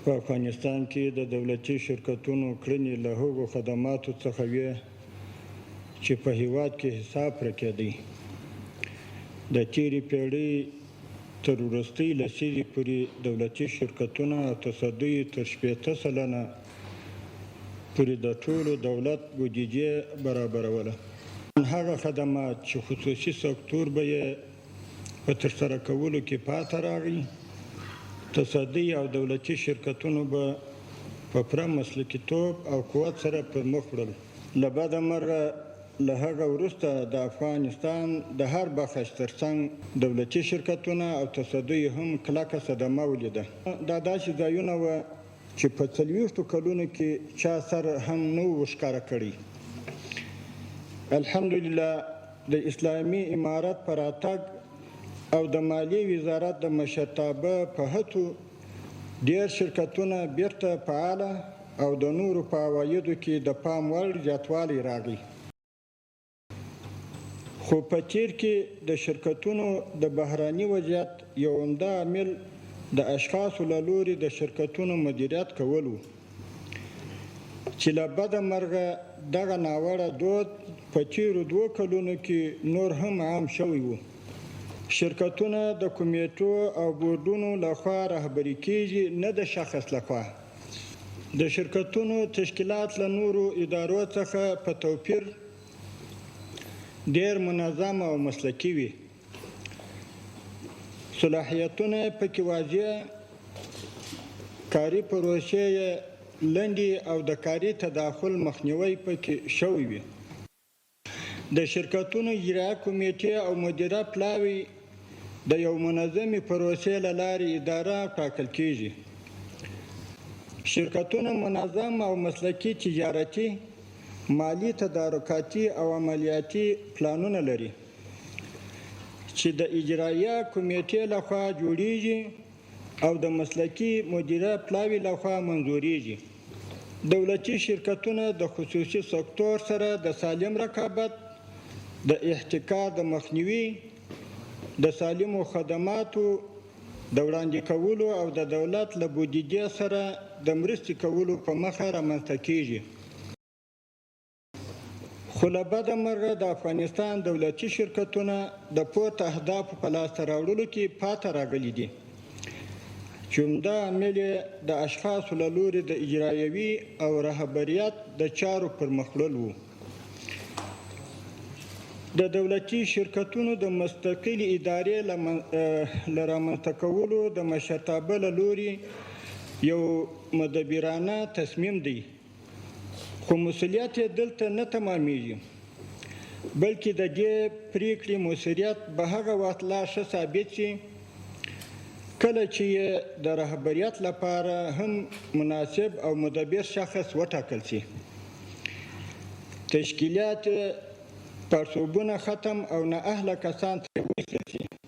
په افغانستان کې د دولتي شرکتونو کړنې له هغو خدماتو څخه وې چې په هیواد کې حساب پرکېدی. د تېرې پیړۍ تر وروستۍ لسیزې پورې دولتي شرکتونه او تصدۍ تر 80% پورې د ټولو دولت بودیجې برابروله. هغه خدمات چې خصوصي سکتور به یې په ترسره کولو کې پاتې راغی، تصدۍ او دولتي شرکتونو به په پوره مسلکیتوب او قوت سره پرمخ وړل. له بده مرغه له هغه وروسته د افغانستان د هر بخش ترڅنګ دولتي شرکتونه او تصدۍ هم کلکه صدمه ولیده. دا داسې ځایونه وو چې په 40 کلونو کې چا سر هم نه و ښکاره کړی. الحمدلله د اسلامي امارت په راتګ او د مالیې وزارت د مشرتابه په هڅو ډېر شرکتونه بیرته فعاله او د نورو په عوایدو کې د پام وړ زیاتوالی راغی. خو په تېر کې د شرکتونو د بحراني وضعیت یو عمده عامل د اشخاصو له لوري د شرکتونو مدیریت کول و چې له بده مرغه دغه ناوړه دود په تېرو 2 کلونو کې نور هم عام شوی و. شرکتونه د کمیټو او بورډونو لخوا رهبري کیږي، نه د شخص لخوا. د شرکتونو تشکیلات له نورو ادارو څخه په توپیر ډېر منظم او مسلکي وي. صلاحیتونه پکې واضح، کاري پروسې لنډې او د کاري تداخل مخنیوی پکې شوی وي. د شرکتونو اجرایه کمیټې او مدیره پلاوي د یو منظمې پروسې له لارې اداره ټاکل کیږي. شرکتونه منظم او مسلکي تجارتي، مالی، تدارکاتي او عملیاتي پلانونه لري چې د اجرایه کمیټې لخوا جوړیږي او د مسلکي مدیره پلاوي لخوا منظوریږي. دولتي شرکتونه د خصوصي سکتور سره د سالم رقابت، د احتکار د مخنیوي، د سالمو خدماتو د وړاندې کولو او د دولت له بودیجې سره د مرستې کولو په مخه رامنځته کیږي. خو له بده مرغه د افغانستان دولتي شرکتونه د پورته اهدافو په لاسته راوړلو کې پاتې راغلي دي چې عمده عامل یې د اشخاصو له لوري د اجرایوي او رهبریت د چارو پرمخ وړل و. د دولتي شرکتونو د مستقلې ادارې له رامنځته کولو د مشرتابه له لوري یو مدبرانه تصمیم دی، خو مسؤلیت یې دلته نه تمامیږي، بلکې د دې پریکړې مؤثریت به هغه وخت لا ښه ثابت شي کله چې یې د رهبریت لپاره هم مناسب او مدبر شخص وټاکل شي. تشکیلات پړسوبونه ختم او نااهله کسان ترې وایستل شي.